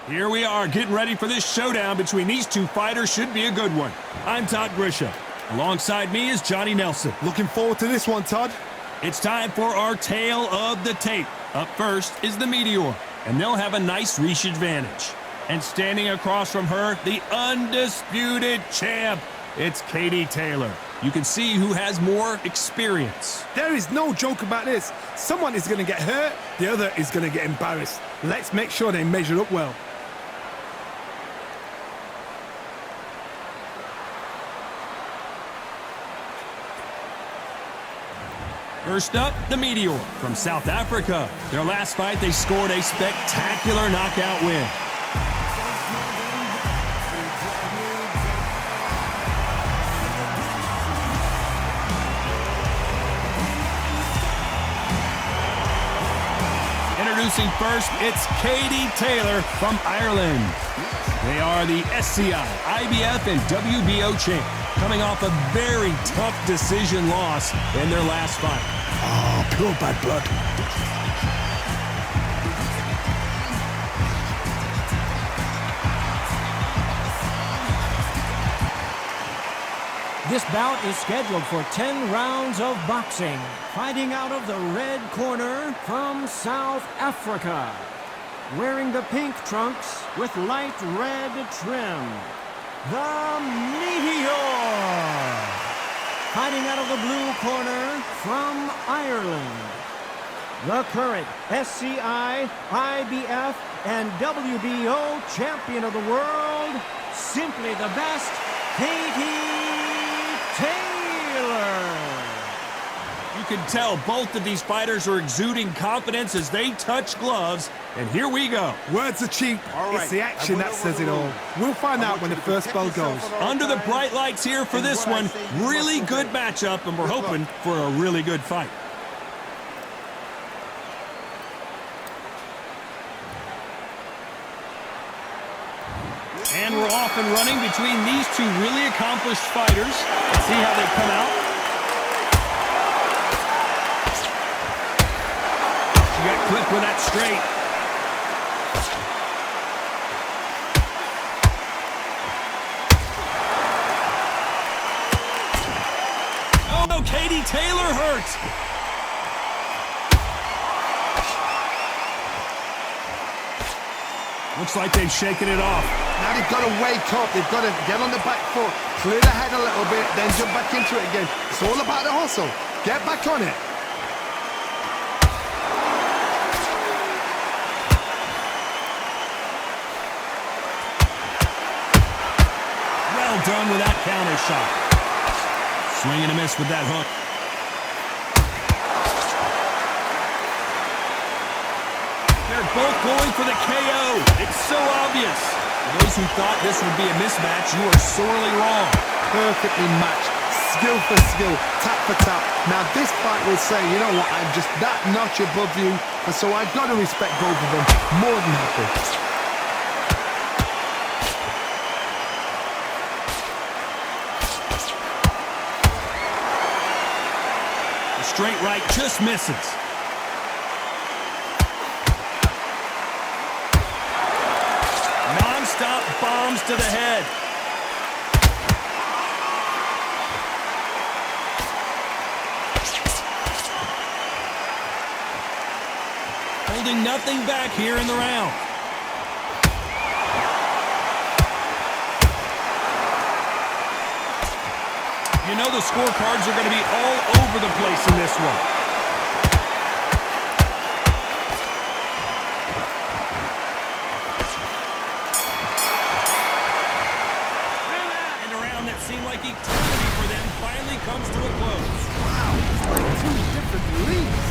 Here we are getting ready for this showdown between these two fighters. Should be a good one. I'm Todd Grisham. Alongside me is Johnny Nelson. Looking forward to this one, Todd. It's time for our tale of the tape. Up first is the Meteor, and they'll have a nice reach advantage. And standing across from her, the undisputed champ, it's Katie Taylor. You can see who has more experience. There is no joke about this. Someone is going to get hurt, the other is going to get embarrassed. Let's make sure they measure up well. First up, the Meteor from South Africa. Their last fight, they scored a spectacular knockout win. Introducing first, it's Katie Taylor from Ireland. They are the SCI, IBF, and WBO champ, coming off a very tough decision loss in their last fight. Oh, pure bad blood. This bout is scheduled for 10 rounds of boxing. Fighting out of the red corner from South Africa. Wearing the pink trunks with light red trim, the Meteor. Fighting out of the blue corner from Ireland, the current SCI, IBF, and WBO champion of the world, simply the best, Katie Taylor. You can tell both of these fighters are exuding confidence as they touch gloves, and here we go. Words are cheap. It's the action that says it all. We'll find out when the first bell goes. Under the bright lights here for this one, really good matchup, and we're hoping for a really good fight. And we're off and running between these two really accomplished fighters. Let's see how they come out. She got quick with that straight. Oh no, Katie Taylor hurt. Looks like they've shaken it off. Now they've got to wake up. They've got to get on the back foot, clear the head a little bit, then jump back into it again. It's all about the hustle. Get back on it. Well done with that counter shot. Swing and a miss with that hook. They're both going for the KO. It's so obvious. For those who thought this would be a mismatch, you are sorely wrong. Perfectly matched. Skill for skill. Tap for tap. Now this fight will say, you know what, I'm just that notch above you, and so I've got to respect both of them. More than happy. The straight right just misses. Non-stop bombs to the head. Holding nothing back here in the round. You know the scorecards are going to be all over the place in this one. And a round that seemed like eternity for them finally comes to a close. Wow, it's like two different leagues.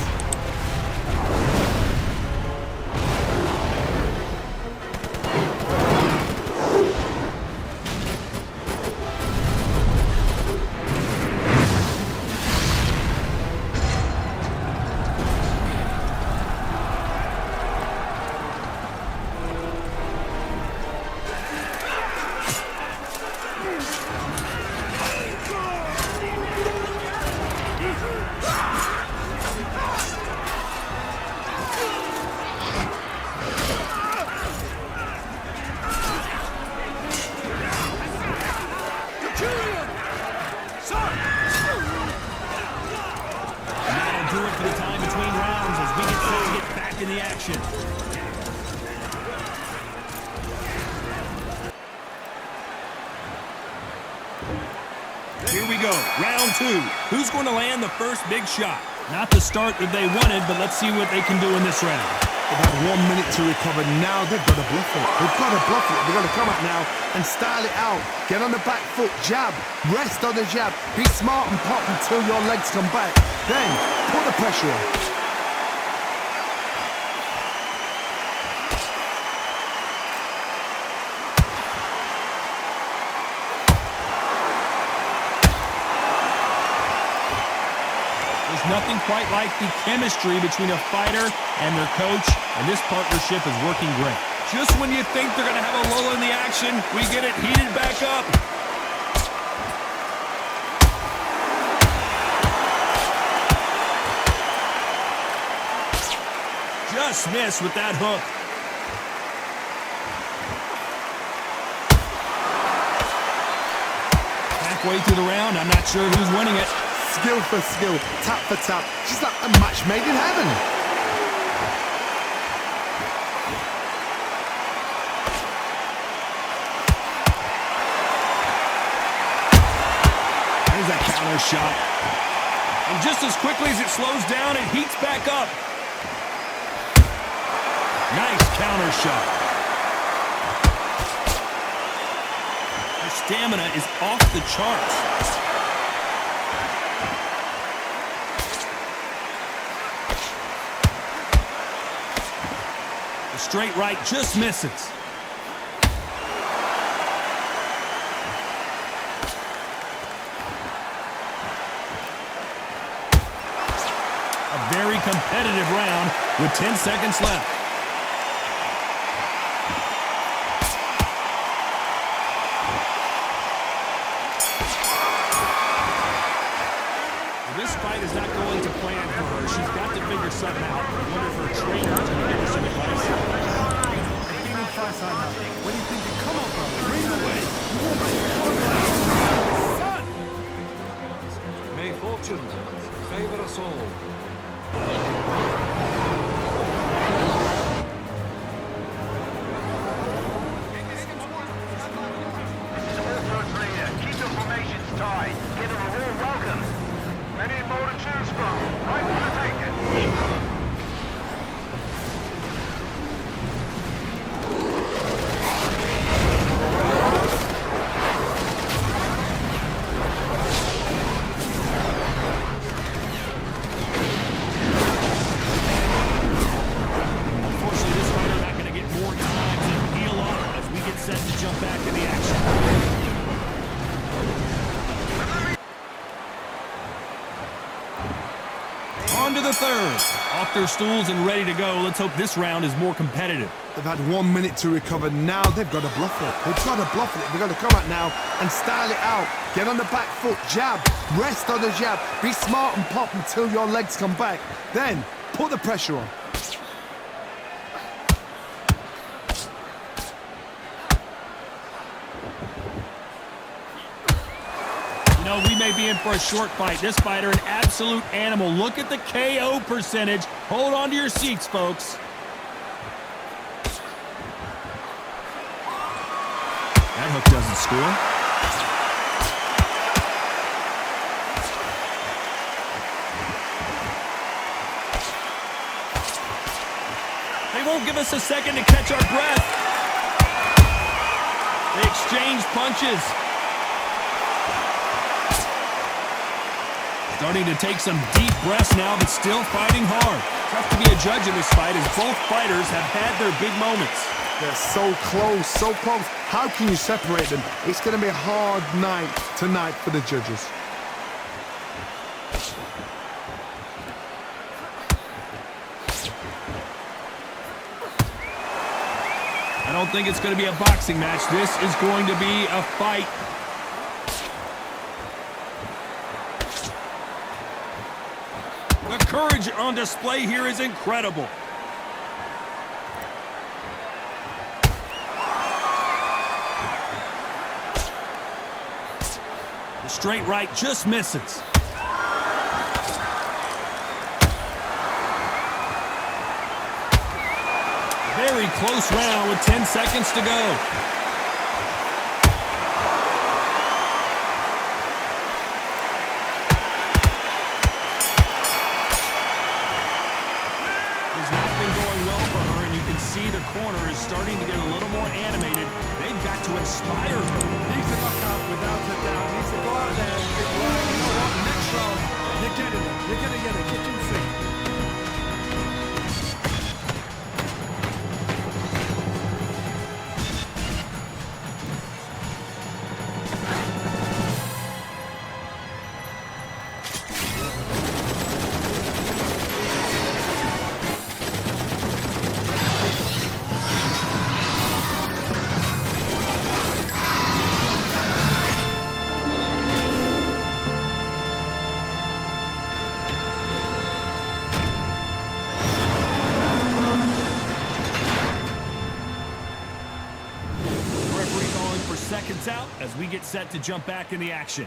back in the action. Here we go, round two. Who's going to land the first big shot? Not the start that they wanted, but let's see what they can do in this round. They've had 1 minute to recover. Now they've got to bluff it. They've got to bluff it. They've got to come out now and style it out. Get on the back foot, jab, rest on the jab. Be smart and pop until your legs come back. Then put the pressure on. Nothing quite like the chemistry between a fighter and their coach, and this partnership is working great. Just when you think they're going to have a lull in the action, we get it heated back up. Just missed with that hook. Halfway through the round, I'm not sure who's winning it. Skill for skill, tap for tap. She's like a match made in heaven. There's that counter shot. And just as quickly as it slows down, it heats back up. Nice counter shot. Her stamina is off the charts. Straight right just misses. A very competitive round with 10 seconds left. This fight is not going to plan for her. She's got to figure something out. I wonder if her trainer is going to give her some advice. What do you think you come up from? Bring the way. May fortune favor us all. Keep your formations tight. Give them a warm welcome. Many more to choose from. Right for the taking. On to the third. Off their stools and ready to go. Let's hope this round is more competitive. They've had 1 minute to recover. Now they've got to bluff it. They've got to bluff it. They've got to come out now and style it out. Get on the back foot, jab, rest on the jab. Be smart and pop until your legs come back. Then put the pressure on. No, we may be in for a short fight. This fighter, an absolute animal. Look at the KO percentage. Hold on to your seats, folks. That hook doesn't score. They won't give us a second to catch our breath. They exchange punches. Starting to take some deep breaths now, but still fighting hard. Tough to be a judge in this fight as both fighters have had their big moments. They're so close, so close. How can you separate them? It's going to be a hard night tonight for the judges. I don't think it's going to be a boxing match. This is going to be a fight. The courage on display here is incredible. The straight right just misses. close round with 10 seconds to go. It's not been going well for her, and you can see the corner is starting to get a little more animated. They've got to inspire her. Needs to knock out without a doubt. Needs to go out there and think, right, you know what, next round, you're getting it. You're going to get it. Get in sync. Seconds out as we get set to jump back in the action.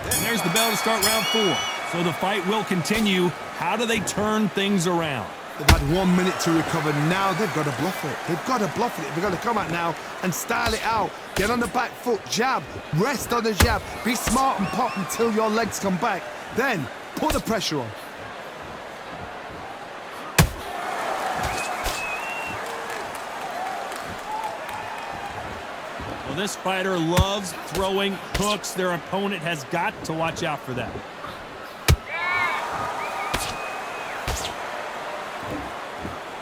And there's the bell to start round 4. So the fight will continue. How do they turn things around? They've had 1 minute to recover. Now they've got to bluff it. They've got to bluff it. They've got to come out now and style it out. Get on the back foot, jab, rest on the jab. Be smart and pop until your legs come back. Then put the pressure on. Well, this fighter loves throwing hooks. Their opponent has got to watch out for that.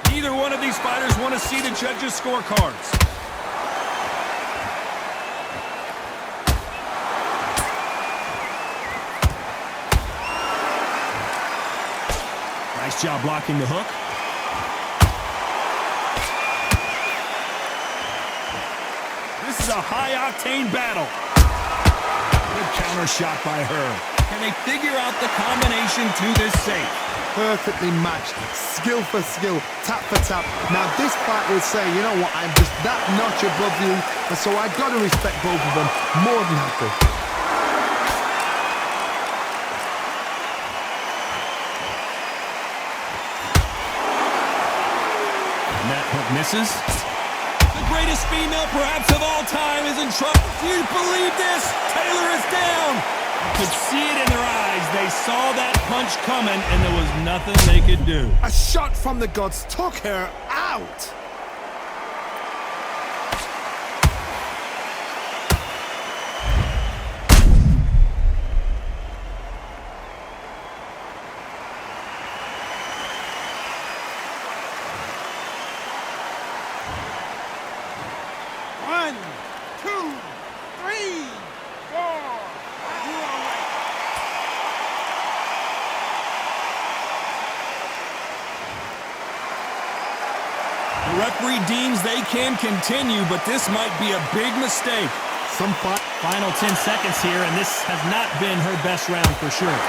Neither one of these fighters want to see the judges' scorecards. Nice job blocking the hook. This is a high-octane battle. Good counter shot by her. Can they figure out the combination to this safe? Perfectly matched, skill for skill, tap for tap. Now this fight will say, you know what, I'm just that notch above you, and so I got to respect both of them more than happy. And that hook misses. The greatest female perhaps of all time is in trouble. Do you believe this? Taylor is down. You could see it in their eyes. They saw that punch coming, and there was nothing they could do. A shot from the gods took her out. One, two, three, four. The referee deems they can continue, but this might be a big mistake. Final 10 seconds here, and this has not been her best round for sure.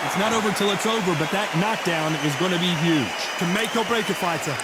It's not over till it's over, but that knockdown is going to be huge. Can make or break a fighter.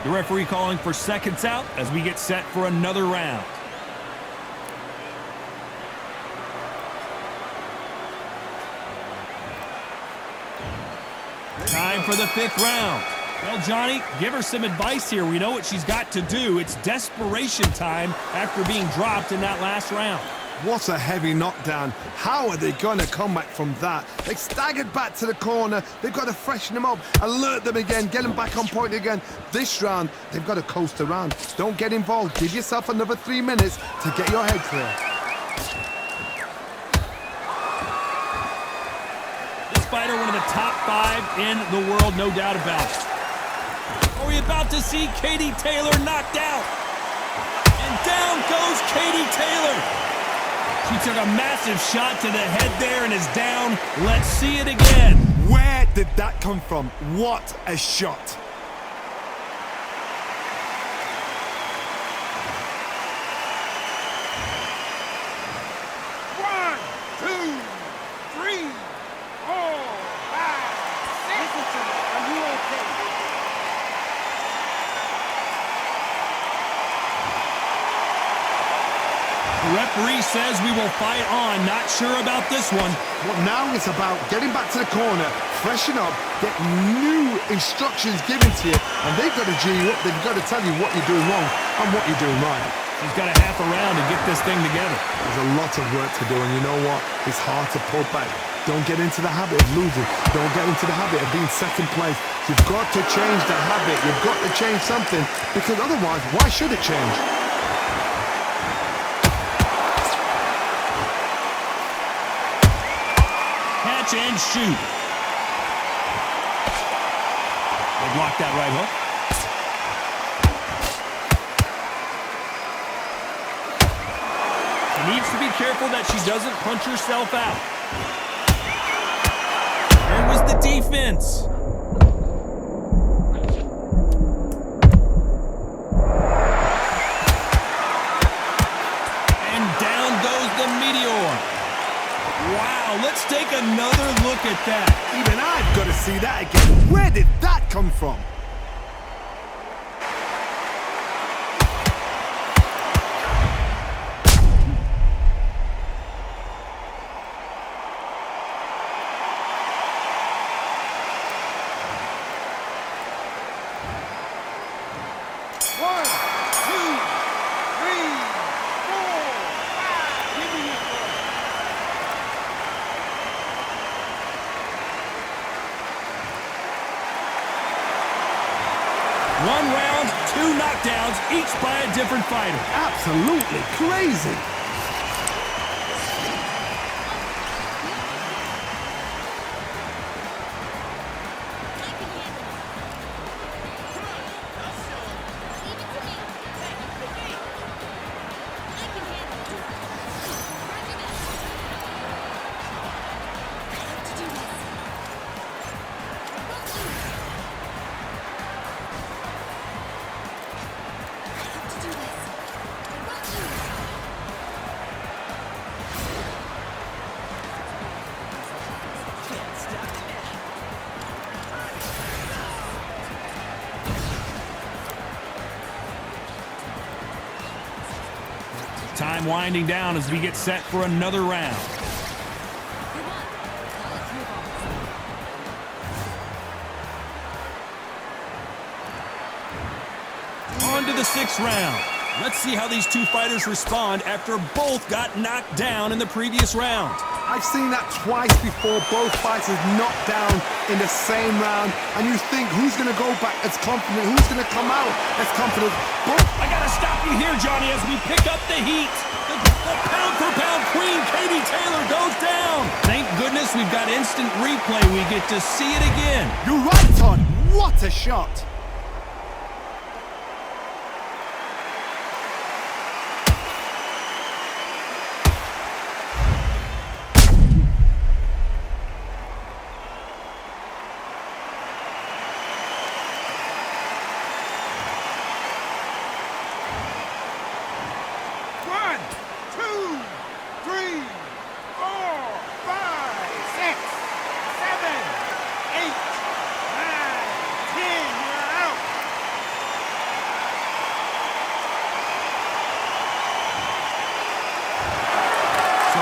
The referee calling for seconds out as we get set for another round. Time for the 5th round. Well, Johnny, give her some advice here. We know what she's got to do. It's desperation time after being dropped in that last round. What a heavy knockdown. How are they going to come back from that? They staggered back to the corner. They've got to freshen them up, alert them again, get them back on point again. This round, they've got to coast around. Don't get involved. Give yourself another 3 minutes to get your head clear. This fighter, one of the top 5 in the world, no doubt about it. Are we about to see Katie Taylor knocked out? And down goes Katie Taylor. She took a massive shot to the head there and is down. Let's see it again. Where did that come from? What a shot. The referee says we will fight on. Not sure about this one. Well, now it's about getting back to the corner, freshen up, get new instructions given to you, and they've got to G you up. They've got to tell you what you're doing wrong and what you're doing right. She's got a half a round to get this thing together. There's a lot of work to do, and you know what? It's hard to pull back. Don't get into the habit of losing. Don't get into the habit of being second place. You've got to change the habit. You've got to change something, because otherwise, why should it change? Catch and shoot. They blocked that right hook. She needs to be careful that she doesn't punch herself out. Where was the defense? And down goes the meteor. Wow, let's take another look at that. Even I've got to see that again. Where did that come from? One round, 2 knockdowns, each by a different fighter. Absolutely crazy. Time winding down as we get set for another round. On to the 6th round. Let's see how these two fighters respond after both got knocked down in the previous round. I've seen that twice before, both fighters knocked down in the same round, and you think, who's going to go back as confident, who's going to come out as confident? Both. I gotta stop you here, Johnny, as we pick up the heat. The pound-for-pound queen, Katie Taylor, goes down. Thank goodness we've got instant replay. We get to see it again. You're right, Todd. What a shot.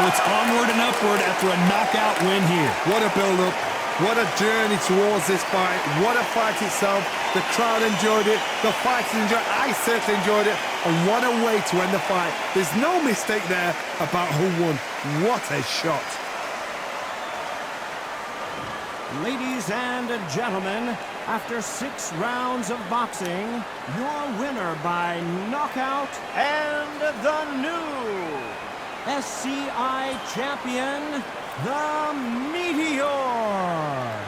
It's onward and upward after a knockout win here. What a build-up. What a journey towards this fight. What a fight itself. The crowd enjoyed it. The fighters enjoyed it. I certainly enjoyed it. And what a way to end the fight. There's no mistake there about who won. What a shot. Ladies and gentlemen, after 6 rounds of boxing, your winner by knockout and the new SCI champion, the Meteor.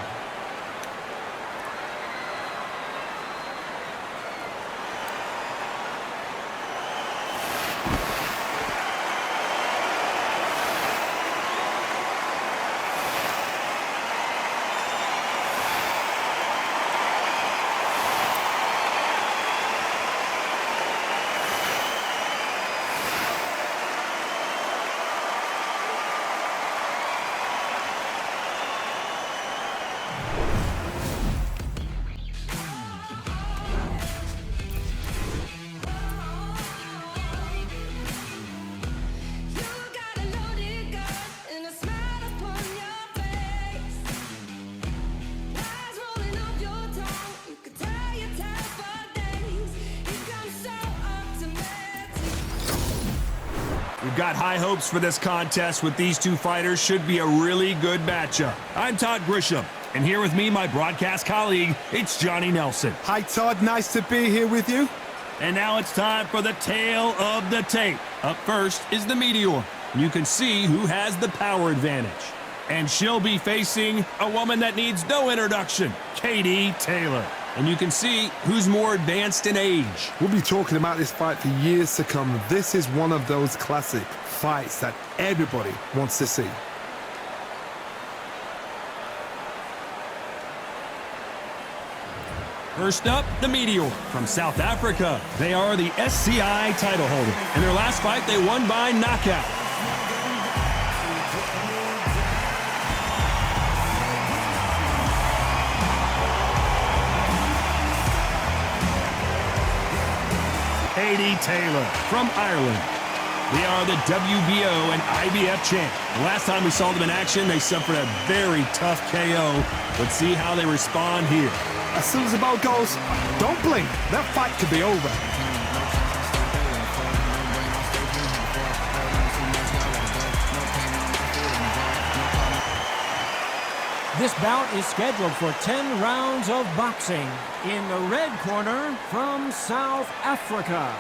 We've got high hopes for this contest with these two fighters. Should be a really good matchup. I'm Todd Grisham, and here with me, my broadcast colleague, it's Johnny Nelson. Hi, Todd. Nice to be here with you. And now it's time for the tale of the tape. Up first is the Meteor. You can see who has the power advantage. And she'll be facing a woman that needs no introduction, Katie Taylor. And you can see who's more advanced in age. We'll be talking about this fight for years to come. This is one of those classic fights that everybody wants to see. First up, the Meteor from South Africa. They are the SCI title holder. In their last fight, they won by knockout. Katie Taylor from Ireland. They are the WBO and IBF champ. The last time we saw them in action, they suffered a very tough KO. Let's see how they respond here. As soon as the bell goes, don't blink. That fight could be over. This bout is scheduled for 10 rounds of boxing. In the red corner, from South Africa,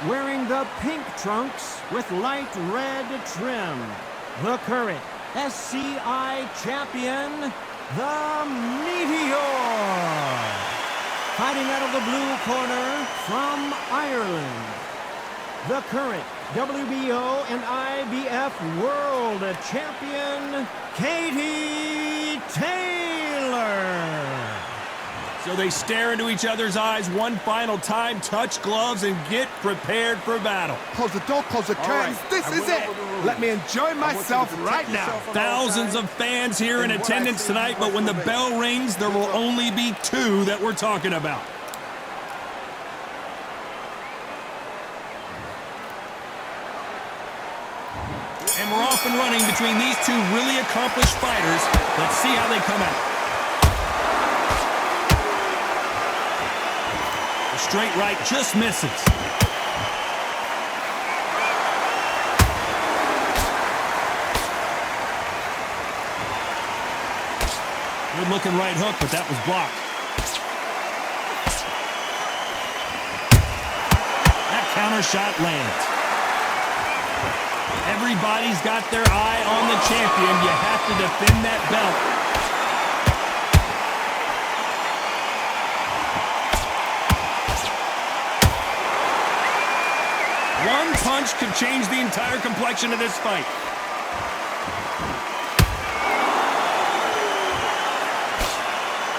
wearing the pink trunks with light red trim, the current SCI champion, the Meteor. Fighting out of the blue corner, from Ireland, the current WBO and IBF World Champion, Katie Taylor. So they stare into each other's eyes one final time, touch gloves, and get prepared for battle. Close the door, close the curtains. This is it. Let me enjoy myself right now. Thousands of fans here in attendance tonight, but when the bell rings, there will only be two that we're talking about. And we're off and running between these two really accomplished fighters. Let's see how they come out. The straight right just misses. Good looking right hook, but that was blocked. That counter shot lands. Everybody's got their eye on the champion. You have to defend that belt. One punch could change the entire complexion of this fight.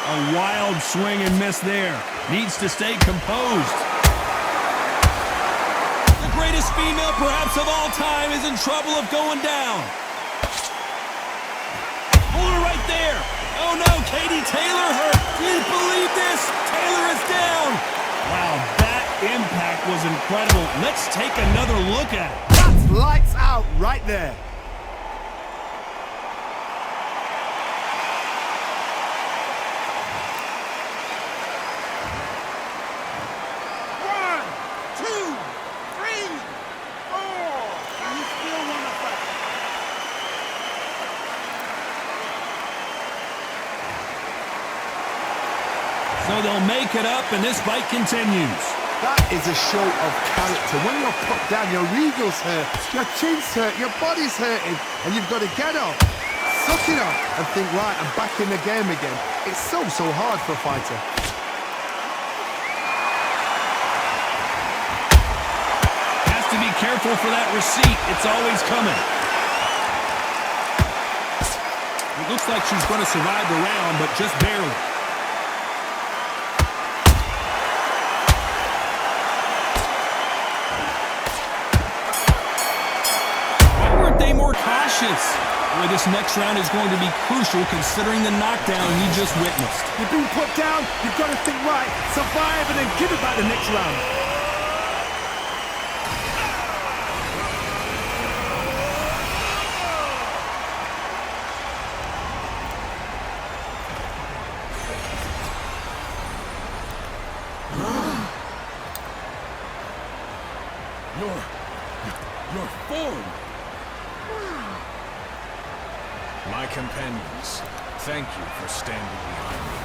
A wild swing and miss there. Needs to stay composed. The greatest female perhaps of all time is in trouble of going down. Hold her right there. Oh no, Katie Taylor hurt. Can you believe this? Taylor is down. Wow, that impact was incredible. Let's take another look at it. That's lights out right there. One, two, So they'll make it up, and this fight continues. That is a show of character. When you're put down, your ego's hurt, your chin's hurt, your body's hurting, and you've got to get up, suck it up, and think, right, I'm back in the game again. It's so hard for a fighter. Has to be careful for that receipt. It's always coming. It looks like she's going to survive the round, but just barely. More cautious. Boy, this next round is going to be crucial considering the knockdown you just witnessed. You've been put down, you've got to think right, survive and then give it back the next round. Your form! My companions, thank you for standing behind me.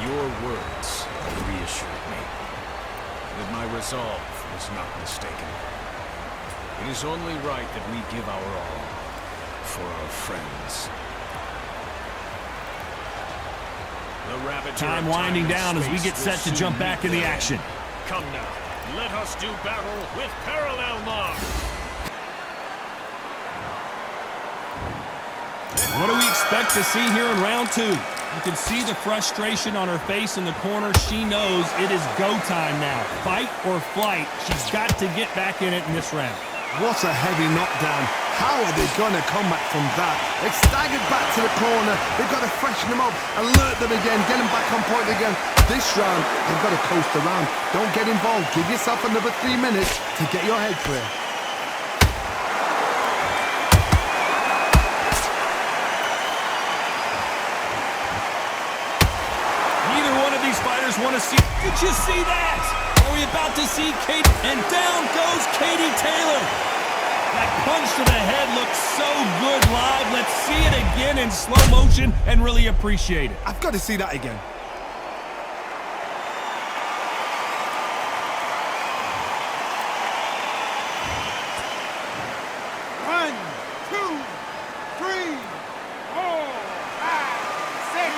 Your words reassured me that my resolve was not mistaken. It is only right that we give our all for our friends. The Ravager Time winding down as we get set to jump back in the action. Come now, let us do battle with parallel march. What do we expect to see here in round two? You can see the frustration on her face in the corner. She knows it is go time now. Fight or flight. She's got to get back in it in this round. What a heavy knockdown. How are they going to come back from that? They've staggered back to the corner. They've got to freshen them up, alert them again, get them back on point again. This round, they've got to coast around. Don't get involved. Give yourself another 3 minutes to get your head clear. Neither one of these fighters want to see. Did you see that? Are we about to see Kate? And down goes Katie Taylor. That punch to the head looks so good live. Let's see it again in slow motion and really appreciate it. I've got to see that again. One, two, three, four, five, six.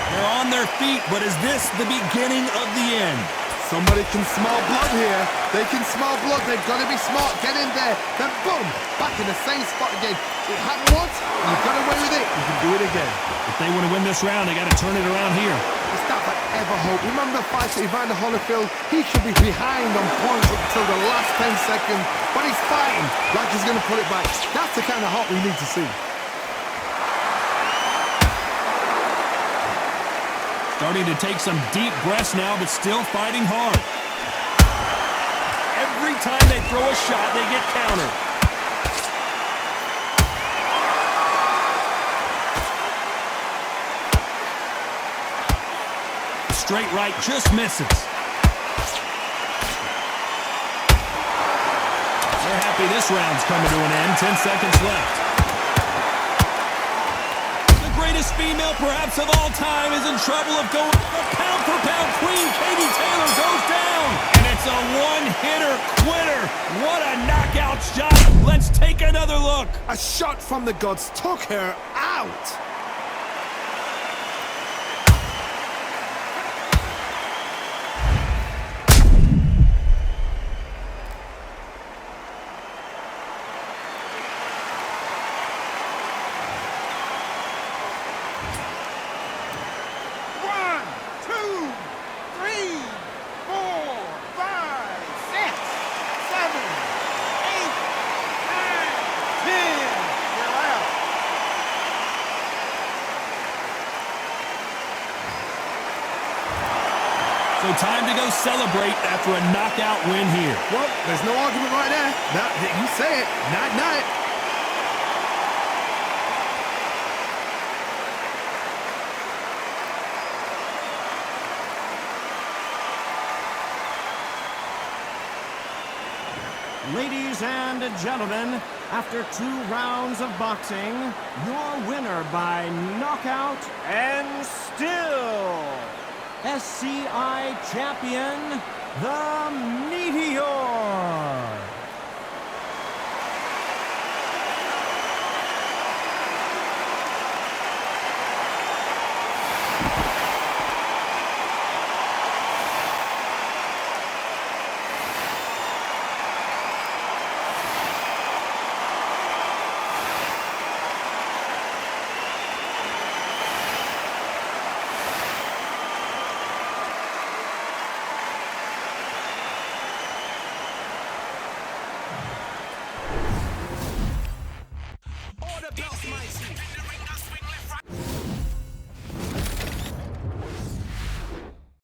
They're on their feet, but is this the beginning of the end? Somebody can smell blood here. They can smell blood. They've got to be smart. Get in there. Then boom, back in the same spot again. It happened once, and you got away with it. You can do it again. If they want to win this round, they got to turn it around here. It's not that ever hope. Remember the fight to Evander Holyfield? He should be behind on points until the last 10 seconds, but he's fighting like he's going to put it back. That's the kind of hope we need to see. Starting to take some deep breaths now, but still fighting hard. Every time they throw a shot, they get countered. Straight right just misses. They're happy this round's coming to an end. 10 seconds left. Greatest female perhaps of all time is in trouble of going. The pound-for-pound queen, Katie Taylor, goes down. And it's a one-hitter quitter. What a knockout shot. Let's take another look. A shot from the gods took her out. So time to go celebrate after a knockout win here. Well, there's no argument right there. You say it. Night-night. Ladies and gentlemen, after 2 rounds of boxing, your winner by knockout and still SCI champion, the Meteor. Order belts, matey.